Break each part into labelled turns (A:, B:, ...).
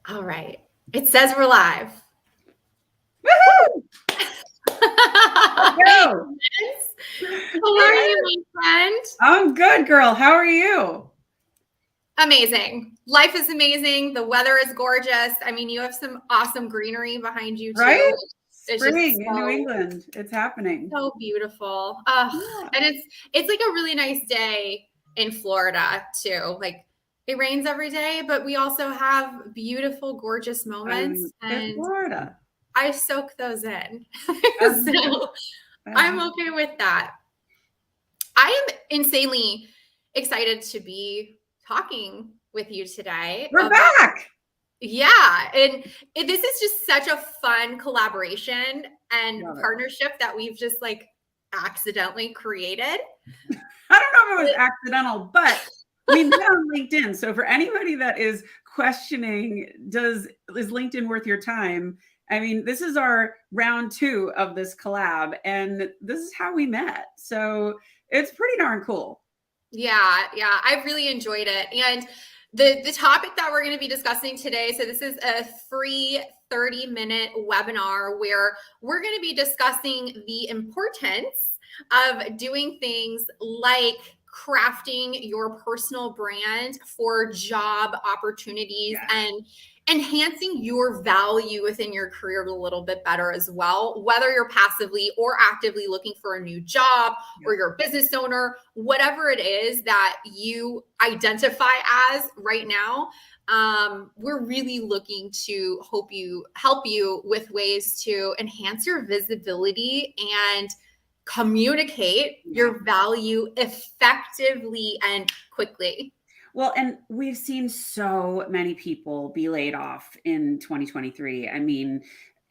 A: All right. It says we're live.
B: Woohoo!
A: Hey,
B: Go.
A: how are you, my friend?
B: I'm good, girl. How are you?
A: Amazing. Life is amazing. The weather is gorgeous. I mean, you have some awesome greenery behind you
B: Right?
A: too. It's just
B: Spring in New England. It's happening.
A: so beautiful.
B: Yeah.
A: And it's like a really nice day in Florida too. Like it rains every day, but we also have beautiful, gorgeous moments,
B: It's
A: and
B: Florida.
A: I soak those in.
B: Um,
A: So I'm okay with that. I am insanely excited to be talking with you today.
B: We're back.
A: Yeah. And this is just such a fun collaboration and
B: Love it.
A: partnership that we've just like accidentally created.
B: I don't know if it was accidental, but we met on LinkedIn. So for anybody that is questioning, is LinkedIn worth your time? I mean, this is our round 2 of this collab, and this is how we met. So it's pretty darn cool.
A: Yeah, I've really enjoyed it. And the topic that we're going to be discussing today, so this is a free 30-minute webinar where we're going to be discussing the importance of doing things like crafting your personal brand for job opportunities and enhancing your value within your career a little bit better as well, whether you're passively or actively looking for a new job or you're a business owner, whatever it is that you identify as right now. We're really looking to help you with ways to enhance your visibility and communicate your value effectively and quickly.
B: Well, and we've seen so many people be laid off in 2023. I mean,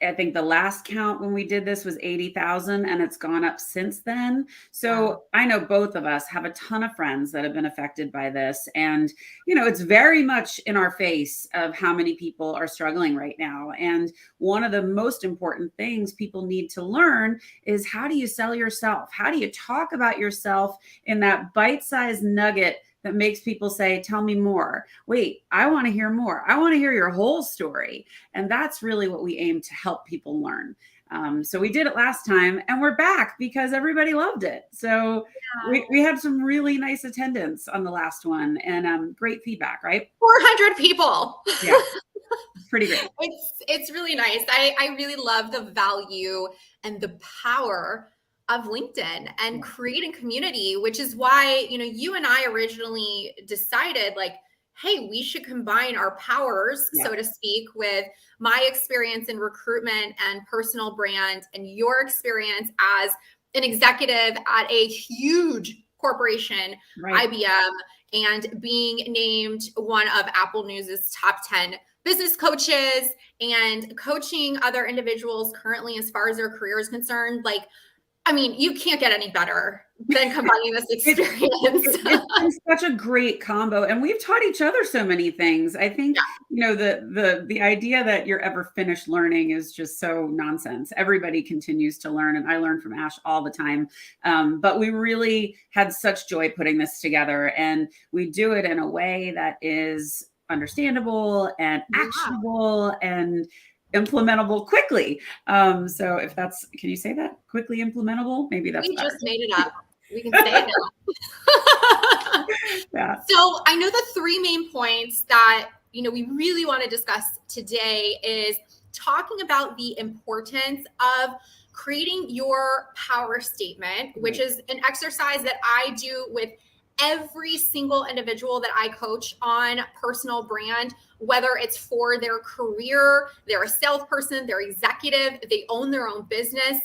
B: I think the last count when we did this was 80,000, and it's gone up since then. So I know both of us have a ton of friends that have been affected by this. And, you know, it's very much in our face of how many people are struggling right now. And one of the most important things people need to learn is, how do you sell yourself? How do you talk about yourself in that bite-sized nugget that makes people say, tell me more. Wait, I want to hear more. I want to hear your whole story. And that's really what we aim to help people learn. So we did it last time, and we're back because everybody loved it. So we had some really nice attendance on the last one, and great feedback, right?
A: 400 people.
B: Yeah, pretty great.
A: It's really nice. I really love the value and the power of LinkedIn and creating community, which is why, you know, you and I originally decided like, hey, we should combine our powers, so to speak, with my experience in recruitment and personal brand and your experience as an executive at a huge corporation, IBM, and being named one of Apple News's top 10 business coaches and coaching other individuals currently as far as their career is concerned. Like, I mean, you can't get any better than combining this experience.
B: It's been such a great combo, and we've taught each other so many things. I think, you know, the idea that you're ever finished learning is just so nonsense. Everybody continues to learn, and I learn from Ash all the time. But we really had such joy putting this together, and we do it in a way that is understandable and actionable and implementable quickly. So if that's, can you say that? Quickly implementable? Maybe that's
A: we
B: better.
A: just made it up. We can say it now. So I know the 3 main points that, you know, we really want to discuss today is talking about the importance of creating your power statement, which is an exercise that I do with every single individual that I coach on personal brand, whether it's for their career, they're a salesperson, they're executive, they own their own business.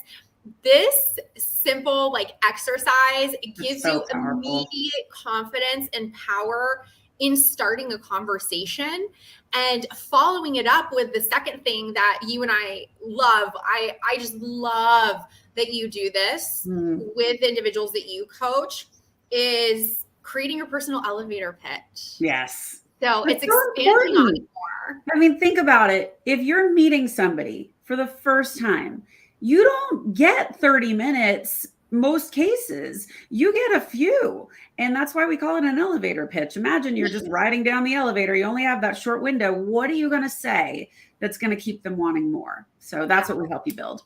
A: This simple like exercise gives you immediate confidence and power in starting a conversation and following it up with the second thing that you and I love. I just love that you do this with individuals that you coach, is creating your personal elevator pitch.
B: Yes.
A: So it's expanding on it more.
B: I mean, think about it. If you're meeting somebody for the first time, you don't get 30 minutes most cases, you get a few. And that's why we call it an elevator pitch. Imagine you're just riding down the elevator. You only have that short window. What are you going to say that's going to keep them wanting more? So that's what we help you build.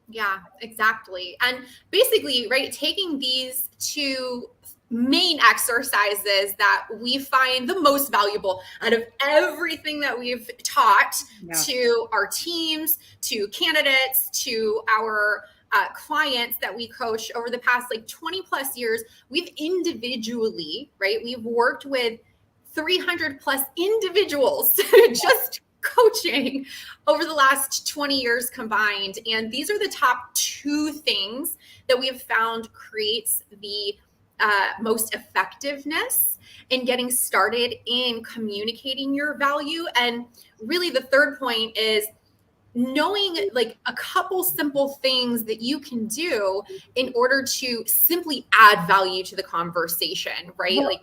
A: Yeah, exactly. And basically, right, taking these two main exercises that we find the most valuable out of everything that we've taught to our teams, to candidates, to our clients that we coach over the past like 20 plus years, we've individually, right, we've worked with 300 plus individuals just coaching over the last 20 years combined. And these are the top two things that we have found creates the most effectiveness in getting started in communicating your value. And really the third point is knowing like a couple simple things that you can do in order to simply add value to the conversation, right?
B: Well,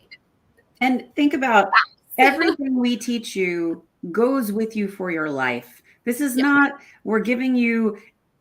B: and think about everything we teach you goes with you for your life. This is not, we're giving you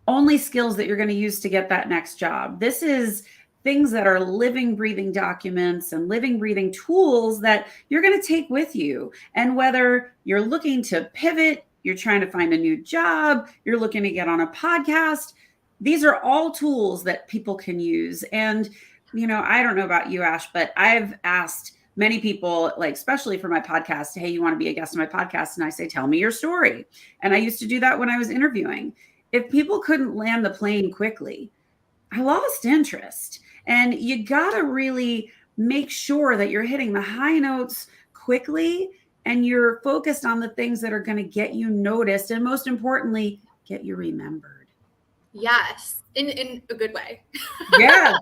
B: only skills that you're going to use to get that next job. This is things that are living, breathing documents and living, breathing tools that you're going to take with you. And whether you're looking to pivot, you're trying to find a new job, you're looking to get on a podcast, these are all tools that people can use. And, you know, I don't know about you, Ash, but I've asked many people, like, especially for my podcast, hey, you want to be a guest on my podcast? And I say, tell me your story. And I used to do that when I was interviewing. If people couldn't land the plane quickly, I lost interest. And you got to really make sure that you're hitting the high notes quickly and you're focused on the things that are going to get you noticed. And most importantly, get you remembered.
A: Yes. In a good way.
B: Yeah.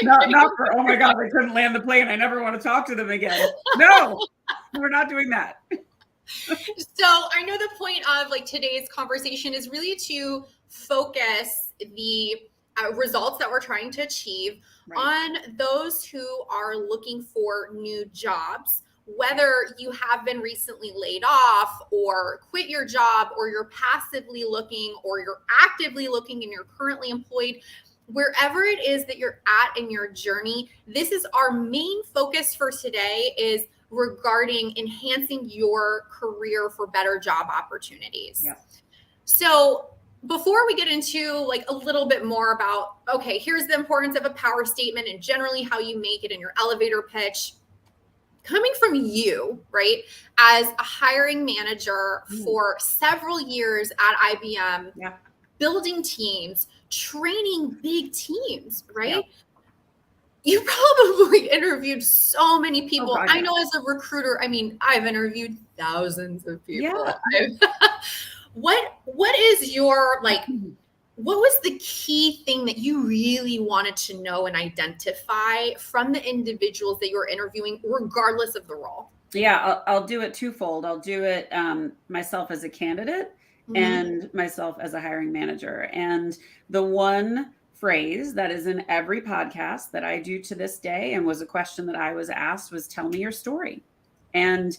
B: Not for, oh my God, they couldn't land the plane, I never want to talk to them again. No, we're not doing that.
A: So I know the point of like today's conversation is really to focus the results that we're trying to achieve on those who are looking for new jobs, whether you have been recently laid off or quit your job, or you're passively looking, or you're actively looking and you're currently employed. Wherever it is that you're at in your journey, this is our main focus for today, is regarding enhancing your career for better job opportunities. Yeah. So before we get into like a little bit more about, okay, here's the importance of a power statement and generally how you make it in your elevator pitch, coming from you, right, as a hiring manager for several years at IBM, building teams, training big teams, right? You probably interviewed so many people. I know as a recruiter, I mean, I've interviewed thousands of people. What is your, like, what was the key thing that you really wanted to know and identify from the individuals that you were interviewing, regardless of the role?
B: Yeah, I'll do it twofold. I'll do it myself as a candidate and myself as a hiring manager. And the one phrase that is in every podcast that I do to this day, and was a question that I was asked, was tell me your story. And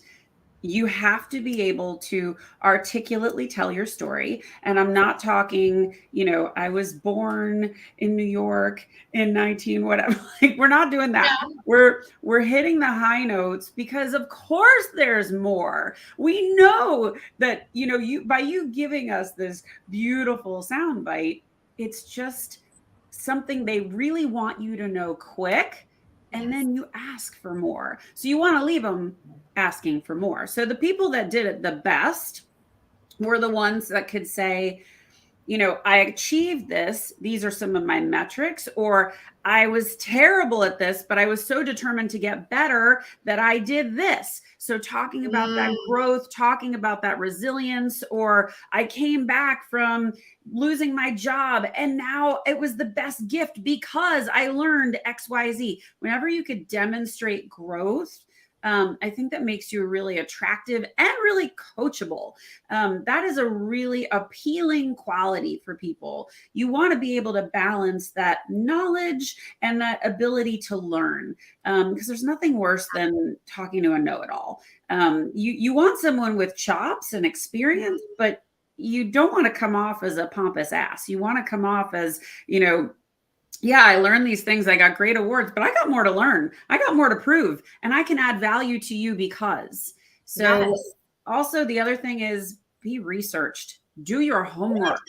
B: you have to be able to articulately tell your story. And I'm not talking, you know, I was born in New York in 19, whatever. Like, we're not doing that. Yeah. We're hitting the high notes because of course there's more. We know that, you know, by you giving us this beautiful soundbite, it's just something they really want you to know quick. And then you ask for more. So you want to leave them asking for more. So the people that did it the best were the ones that could say, you know, I achieved this. These are some of my metrics. Or I was terrible at this, but I was so determined to get better that I did this. So talking about that growth, talking about that resilience, or I came back from losing my job and now it was the best gift because I learned XYZ. Whenever you could demonstrate growth, I think that makes you really attractive and really coachable. That is a really appealing quality for people. You want to be able to balance that knowledge and that ability to learn, because there's nothing worse than talking to a know-it-all. You want someone with chops and experience, but you don't want to come off as a pompous ass. You want to come off as, you know, yeah, I learned these things. I got great awards, but I got more to learn. I got more to prove, and I can add value to you because. So,
A: Yes.
B: also, the other thing is be researched, do your homework,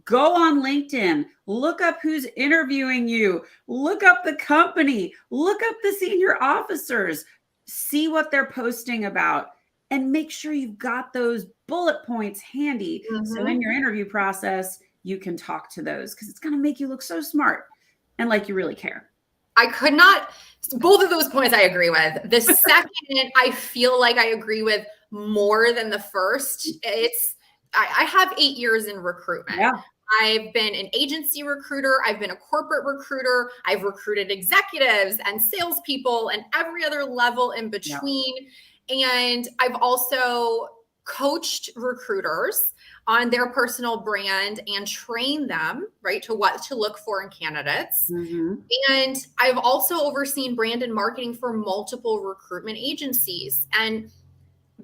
B: go on LinkedIn, look up who's interviewing you, look up the company, look up the senior officers, see what they're posting about, and make sure you've got those bullet points handy. So, in
A: Mhm.
B: your interview process, you can talk to those because it's going to make you look so smart and like you really care.
A: I could not, both of those points I agree with. The second, I feel like I agree with more than the first. I have 8 years in recruitment.
B: Yeah.
A: I've been an agency recruiter. I've been a corporate recruiter. I've recruited executives and salespeople and every other level in
B: Yeah.
A: between. And I've also coached recruiters on their personal brand and trained them, right, to what to look for in candidates.
B: Mm-hmm.
A: And I've also overseen brand and marketing for multiple recruitment agencies. And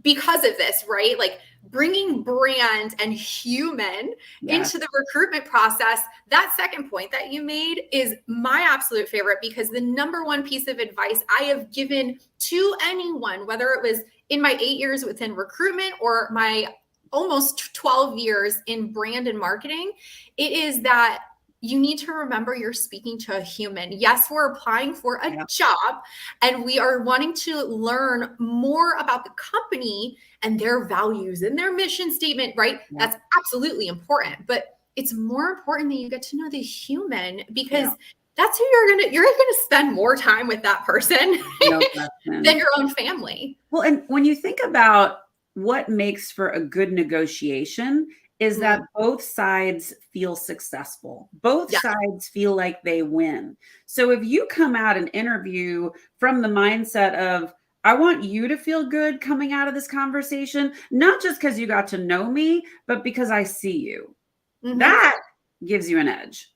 A: because of this, right, like bringing brand and human
B: Yes.
A: into the recruitment process, that second point that you made is my absolute favorite because the number one piece of advice I have given to anyone, whether it was in my 8 years within recruitment or my almost 12 years in brand and marketing, it is that you need to remember you're speaking to a human. Yes, we're applying for a job and we are wanting to learn more about the company and their values and their mission statement, right?
B: Yeah.
A: That's absolutely important. But it's more important that you get to know the human because that's who you're gonna spend more time with that person
B: No question.
A: than your own family.
B: Well, and when you think about what makes for a good negotiation is that both sides feel successful. Both sides feel like they win. So if you come out and interview from the mindset of, I want you to feel good coming out of this conversation, not just because you got to know me, but because I see you. That gives you an edge.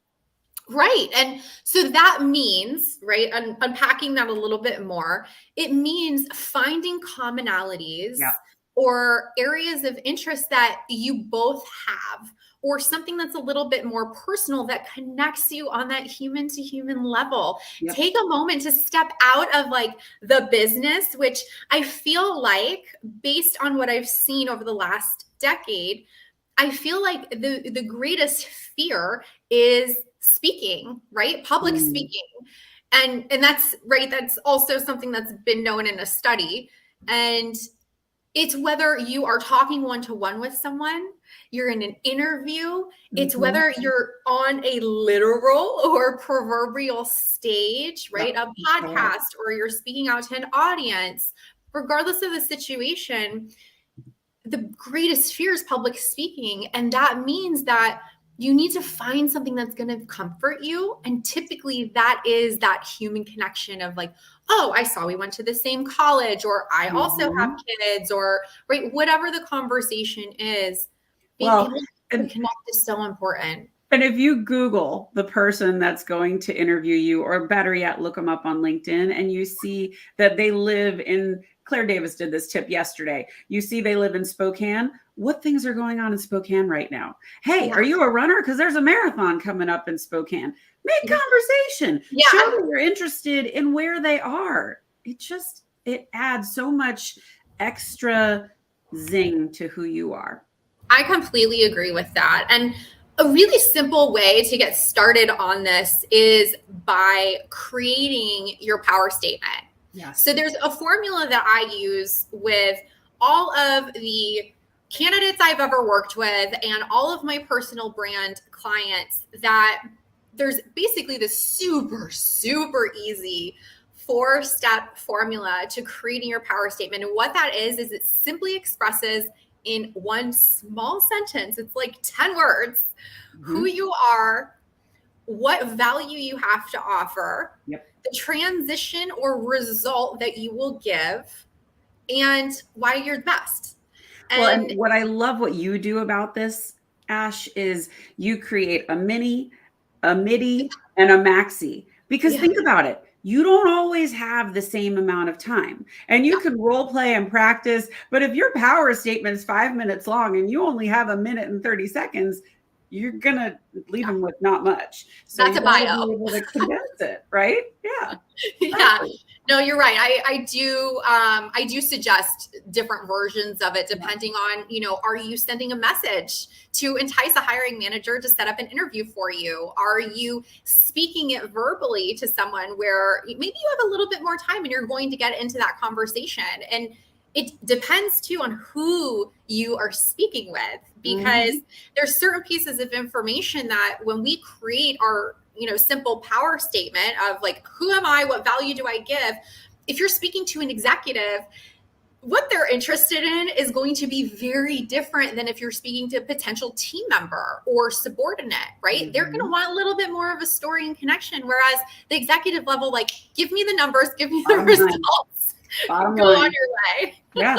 A: Right. And so that means, right, unpacking that a little bit more, it means finding commonalities or areas of interest that you both have, or something that's a little bit more personal that connects you on that human to human level. Take a moment to step out of like the business, which I feel like, based on what I've seen over the last decade, I feel like the greatest fear is speaking, right? Public speaking. And that's right. That's also something that's been known in a study. And it's whether you are talking one-to-one with someone, you're in an interview, it's whether you're on a literal or proverbial stage, right? A podcast, or you're speaking out to an audience. Regardless of the situation, the greatest fear is public speaking. And that means that you need to find something that's going to comfort you. And typically that is that human connection of like, oh, I saw we went to the same college, or I also have kids, or right, whatever the conversation is, being able to connect is so important.
B: And if you Google the person that's going to interview you, or better yet, look them up on LinkedIn, and you see that they live in, Claire Davis did this tip yesterday. You see they live in Spokane. What things are going on in Spokane right now? Hey, are you a runner? Because there's a marathon coming up in Spokane. Make conversation. Show that you're interested in where they are. It adds so much extra zing to who you are.
A: I completely agree with that. And a really simple way to get started on this is by creating your power statement. So there's a formula that I use with all of the candidates I've ever worked with and all of my personal brand clients, that there's basically this super, super easy 4-step formula to creating your power statement. And what that is it simply expresses in one small sentence, it's like 10 words, who you are, what value you have to offer, the transition or result that you will give, and why you're the best.
B: And what I love what you do about this, Ash, is you create a mini, a midi, and a maxi. Because think about it. You don't always have the same amount of time, and you can role play and practice. But if your power statement is 5 minutes long and you only have a minute and 30 seconds, you're going to leave them with not much. So
A: That's
B: you
A: a
B: got to
A: bio.
B: be able to condense it, right? Yeah.
A: Yeah.
B: Exactly.
A: No, you're right. I do suggest different versions of it depending on, are you sending a message to entice a hiring manager to set up an interview for you? Are you speaking it verbally to someone where maybe you have a little bit more time and you're going to get into that conversation? And it depends too on who you are speaking with, because there's certain pieces of information that when we create our simple power statement of like, who am I? What value do I give? If you're speaking to an executive, what they're interested in is going to be very different than if you're speaking to a potential team member or subordinate, right? They're going to want a little bit more of a story and connection. Whereas the executive level, like, give me the numbers, give me the results, go on your way.
B: Yeah,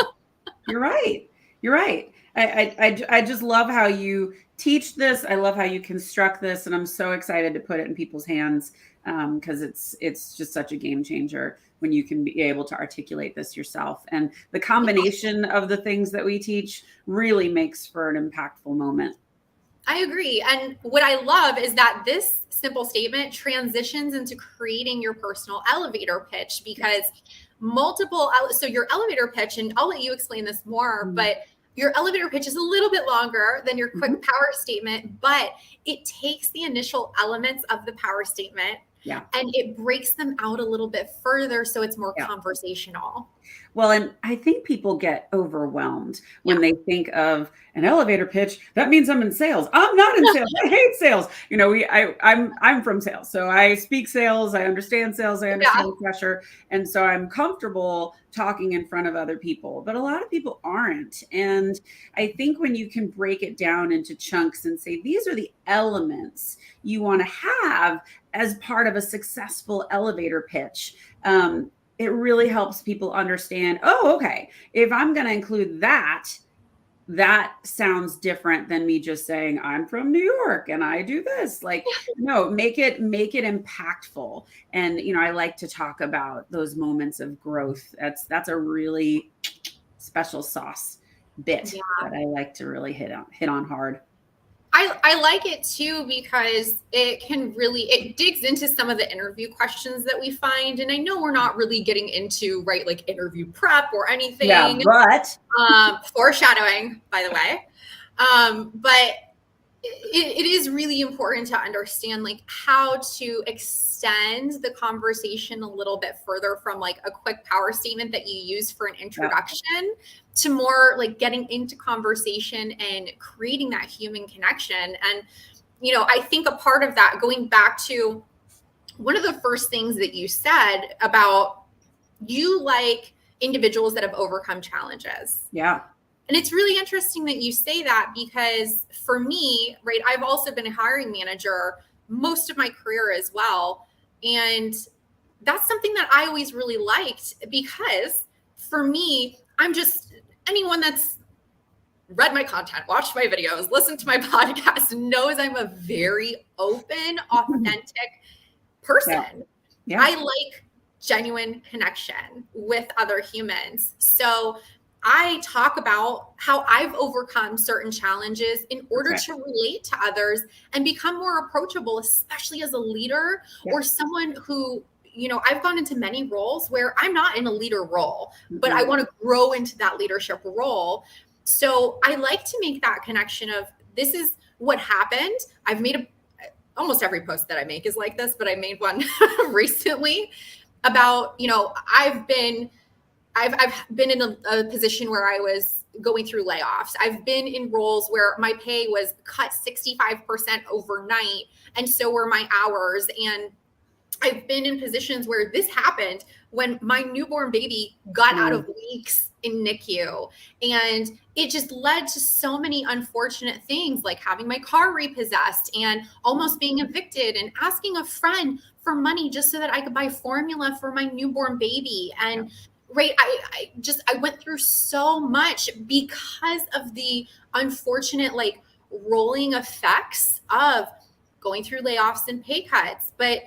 B: you're right. You're right. I just love how you teach this. I love how you construct this, and I'm so excited to put it in people's hands because it's just such a game changer when you can be able to articulate this yourself. And the combination of the things that we teach really makes for an impactful moment.
A: I agree. And what I love is that this simple statement transitions into creating your personal elevator pitch, because so your elevator pitch, and I'll let you explain this more, but your elevator pitch is a little bit longer than your quick power statement, but it takes the initial elements of the power statement and it breaks them out a little bit further so it's more conversational.
B: Well, and I think people get overwhelmed when they think of an elevator pitch. That means I'm in sales. I'm not in sales. I hate sales. I'm from sales. So I speak sales. I understand sales. I understand pressure. And so I'm comfortable talking in front of other people, but a lot of people aren't. And I think when you can break it down into chunks and say, these are the elements you want to have as part of a successful elevator pitch, it really helps people understand, oh, okay, if I'm going to include that, that sounds different than me just saying I'm from New York and I do this. Like, no, make it impactful. And, I like to talk about those moments of growth. That's a really special sauce bit that I like to really hit on hard.
A: I like it too, because it digs into some of the interview questions that we find. And I know we're not really getting into like interview prep or anything.
B: Yeah, but
A: foreshadowing, by the way. But it is really important to understand like how to extend the conversation a little bit further from like a quick power statement that you use for an introduction to more like getting into conversation and creating that human connection. And, I think a part of that, going back to one of the first things that you said about you like individuals that have overcome challenges.
B: Yeah.
A: And it's really interesting that you say that, because for me, right, I've also been a hiring manager most of my career as well. And that's something that I always really liked, because for me, I'm just anyone that's read my content, watched my videos, listened to my podcast knows I'm a very open, authentic person. Yeah. I like genuine connection with other humans. So I talk about how I've overcome certain challenges in order to relate to others and become more approachable, especially as a leader or someone who, I've gone into many roles where I'm not in a leader role, but I want to grow into that leadership role. So I like to make that connection of, this is what happened. I've made almost every post that I make is like this, but I made one recently about, I've been in a position where I was going through layoffs. I've been in roles where my pay was cut 65% overnight, and so were my hours. And I've been in positions where this happened when my newborn baby got out of weeks in NICU. And it just led to so many unfortunate things, like having my car repossessed and almost being evicted and asking a friend for money just so that I could buy formula for my newborn baby. And right, I went through so much because of the unfortunate, like, rolling effects of going through layoffs and pay cuts. But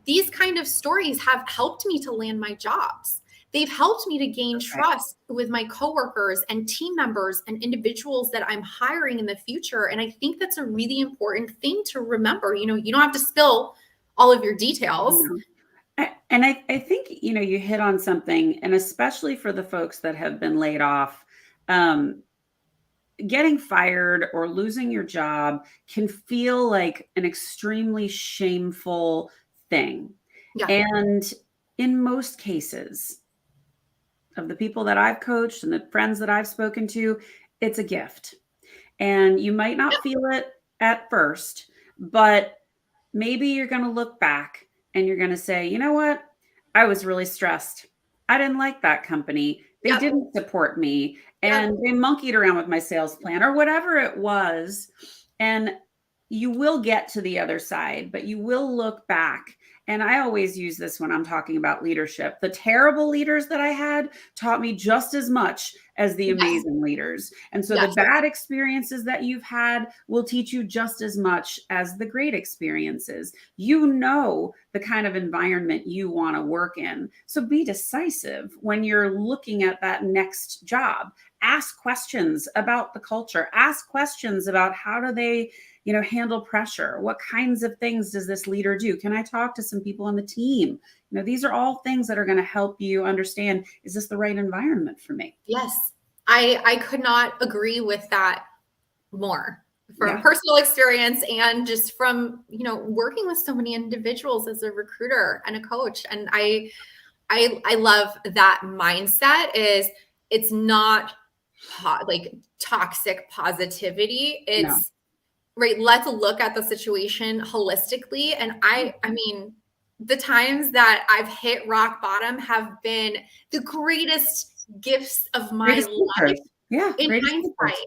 A: these kind of stories have helped me to land my jobs. they've helped me to gain
B: Okay.
A: trust with my coworkers and team members and individuals that I'm hiring in the future. And I think that's a really important thing to remember. You don't have to spill all of your details.
B: No. And I think, you hit on something, and especially for the folks that have been laid off, getting fired or losing your job can feel like an extremely shameful thing.
A: Yeah.
B: And in most cases of the people that I've coached and the friends that I've spoken to, it's a gift. And you might not feel it at first, but maybe you're going to look back and you're going to say, you know what? I was really stressed. I didn't like that company. They didn't support me, and they monkeyed around with my sales plan or whatever it was. And you will get to the other side, but you will look back. And I always use this when I'm talking about leadership. The terrible leaders that I had taught me just as much as the amazing leaders. And so the bad experiences that you've had will teach you just as much as the great experiences. You know the kind of environment you want to work in. So be decisive when you're looking at that next job. Ask questions about the culture. Ask questions about how do they handle pressure? What kinds of things does this leader do? Can I talk to some people on the team? These are all things that are going to help you understand, is this the right environment for me?
A: Yes. I could not agree with that more from personal experience and just from, working with so many individuals as a recruiter and a coach. And I love that mindset. It's not like toxic positivity. It's right. Let's look at the situation holistically. And I mean, the times that I've hit rock bottom have been the greatest gifts of my life. In hindsight.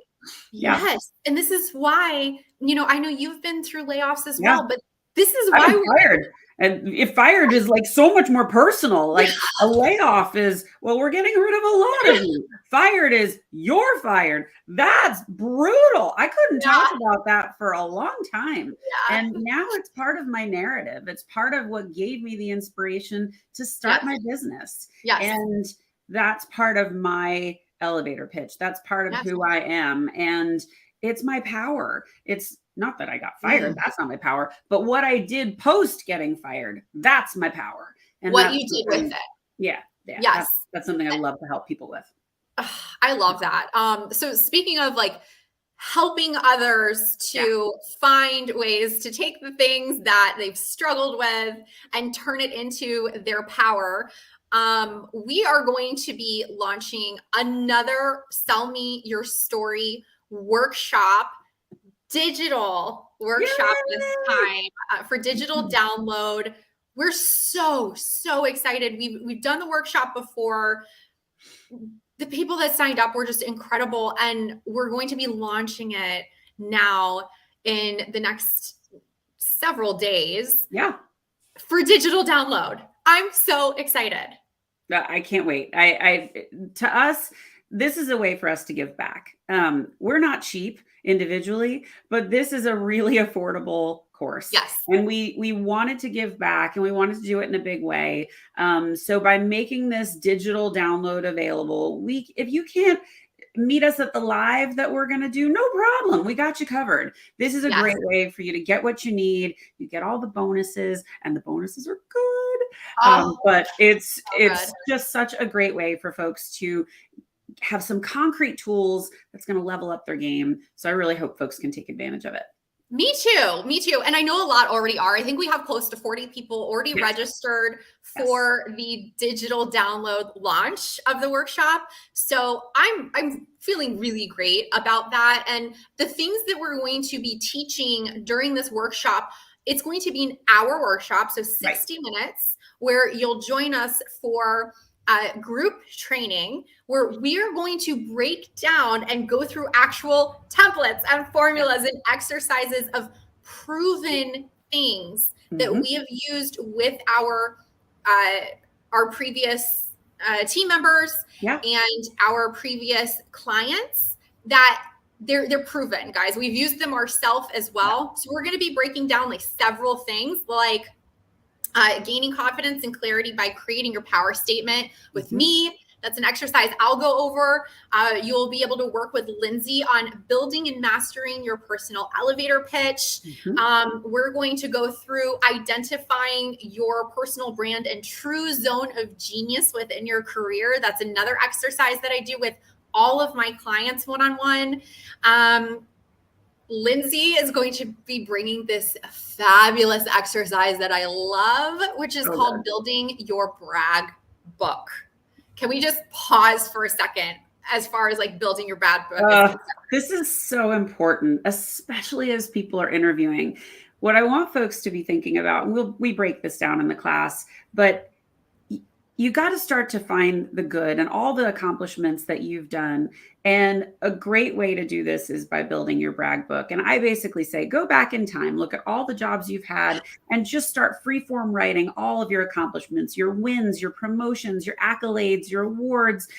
A: Yes. And this is why, I know you've been through layoffs as well, but this is why
B: we're fired. And if fired is like so much more personal, like a layoff is, well, we're getting rid of a lot of you. Fired is you're fired. That's brutal. I couldn't talk about that for a long time. And now it's part of my narrative. It's part of what gave me the inspiration to start my business. And that's part of my elevator pitch. That's part of who I am. And it's my power. It's not that I got fired. That's not my power. But what I did post getting fired, that's my power. And
A: what you did with it.
B: Yeah. Yes. That's something I love to help people with.
A: I love that. So speaking of like helping others to find ways to take the things that they've struggled with and turn it into their power, we are going to be launching another Sell Me Your Story workshop, digital workshop this time for digital download. We're so excited. We've done the workshop before. The people that signed up were just incredible, and we're going to be launching it now in the next several days. For digital download. I'm so excited.
B: I can't wait. To us, this is a way for us to give back. We're not cheap individually, but this is a really affordable course. And we wanted to give back, and we wanted to do it in a big way. So by making this digital download available, if you can't meet us at the live that we're going to do, no problem. We got you covered. This is a great way for you to get what you need. You get all the bonuses, and the bonuses are good. But it's just such a great way for folks to have some concrete tools that's going to level up their game. So I really hope folks can take advantage of it.
A: Me too. And I know a lot already are. I think we have close to 40 people already registered for the digital download launch of the workshop. So I'm feeling really great about that. And the things that we're going to be teaching during this workshop, it's going to be an hour workshop, so 60 minutes, where you'll join us for group training, where we are going to break down and go through actual templates and formulas and exercises of proven things that we have used with our previous team members and our previous clients, that they're proven, guys. We've used them ourselves as well. So we're going to be breaking down like several things, like Gaining confidence and clarity by creating your power statement with me. That's an exercise I'll go over. You'll be able to work with Lyndsay on building and mastering your personal elevator pitch. We're going to go through identifying your personal brand and true zone of genius within your career. That's another exercise that I do with all of my clients one-on-one. Lyndsay is going to be bringing this fabulous exercise that I love, which is called building your brag book. Can we just pause for a second as far as like building your brag book?
B: This is so important, especially as people are interviewing. What I want folks to be thinking about, and we break this down in the class, but you got to start to find the good and all the accomplishments that you've done. And a great way to do this is by building your brag book. And I basically say, go back in time, look at all the jobs you've had, and just start freeform writing all of your accomplishments, your wins, your promotions, your accolades, your awards,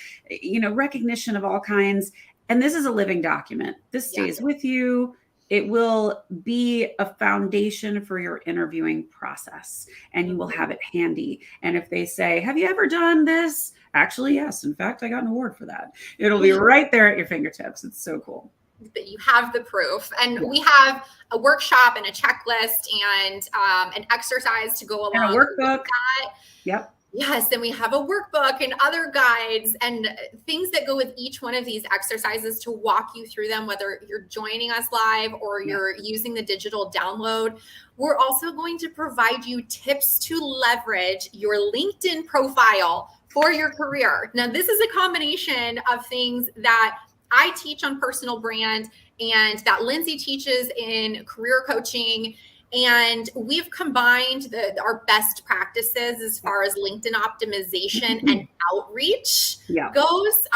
B: recognition of all kinds. And this is a living document. This stays with you. It will be a foundation for your interviewing process, and you will have it handy. And if they say, have you ever done this? Actually, yes. In fact, I got an award for that. It'll be right there at your fingertips. It's so cool.
A: That you have the proof. And we have a workshop and a checklist and an exercise to go along
B: and a workbook.
A: With that.
B: Yep.
A: Yes, then we have a workbook and other guides and things that go with each one of these exercises to walk you through them, whether you're joining us live or you're using the digital download. We're also going to provide you tips to leverage your LinkedIn profile for your career. Now, this is a combination of things that I teach on personal brand and that Lyndsay teaches in career coaching. And we've combined our best practices as far as LinkedIn optimization and outreach goes.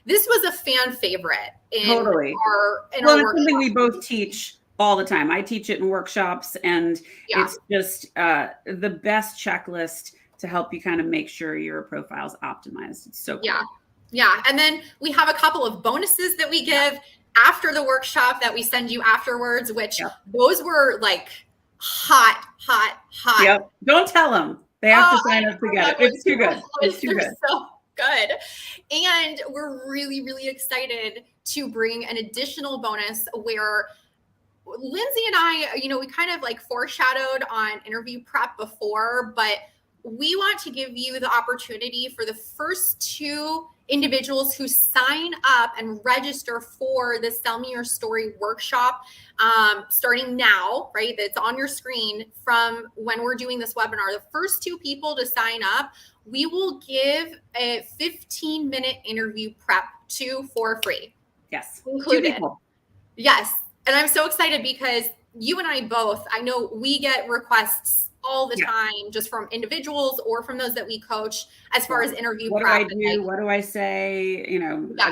A: This was a fan favorite in our
B: it's something we both teach all the time. I teach it in workshops, and it's just the best checklist to help you kind of make sure your profile's optimized. It's so cool.
A: Yeah. And then we have a couple of bonuses that we give after the workshop that we send you afterwards, which those were like hot.
B: Yep. Don't tell them. They have to sign up to get it. It's too good. It's too good.
A: So good. And we're really, really excited to bring an additional bonus where Lyndsay and I, we kind of like foreshadowed on interview prep before, but we want to give you the opportunity for the first 2 individuals who sign up and register for the Sell Me Your Story workshop starting now, right? That's on your screen from when we're doing this webinar. The first 2 people to sign up, we will give a 15-minute interview prep for free.
B: Yes.
A: Included. Yes. And I'm so excited because you and I both, I know we get requests all the time, just from individuals or from those that we coach as far as interview
B: prep.
A: What
B: do I do? What do I say?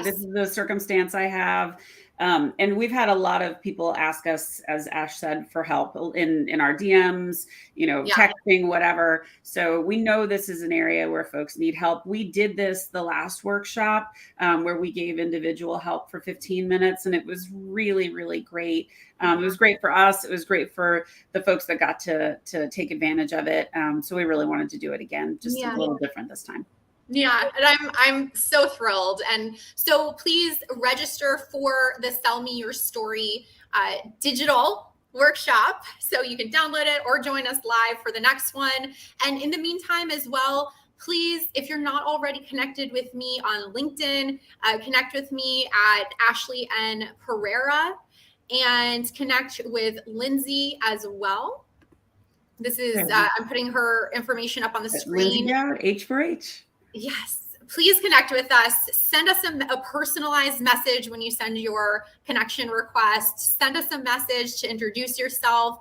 B: This is the circumstance I have. And we've had a lot of people ask us, as Ash said, for help in our DMs, texting, whatever. So we know this is an area where folks need help. We did this the last workshop where we gave individual help for 15 minutes, and it was really, really great. It was great for us. It was great for the folks that got to take advantage of it. So we really wanted to do it again, just a little different this time.
A: Yeah, and I'm so thrilled. And so please register for the Sell Me Your Story digital workshop so you can download it or join us live for the next one. And in the meantime as well, please, if you're not already connected with me on LinkedIn, connect with me at Ashley and Pereira and connect with Lyndsay as well. This is, I'm putting her information up on the screen.
B: Dowd, H for H.
A: Yes, please connect with us. Send us a personalized message when you send your connection request. Send us a message to introduce yourself.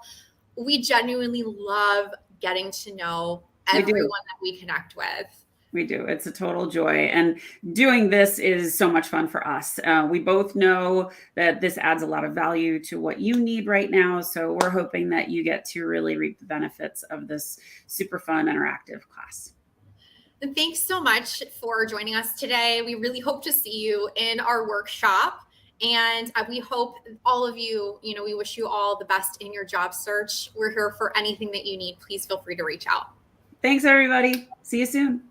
A: We genuinely love getting to know everyone that we connect with.
B: We do. It's a total joy. And doing this is so much fun for us. We both know that this adds a lot of value to what you need right now. So we're hoping that you get to really reap the benefits of this super fun, interactive class.
A: And thanks so much for joining us today. We really hope to see you in our workshop. And we hope all of you, we wish you all the best in your job search. We're here for anything that you need. Please feel free to reach out.
B: Thanks, everybody. See you soon.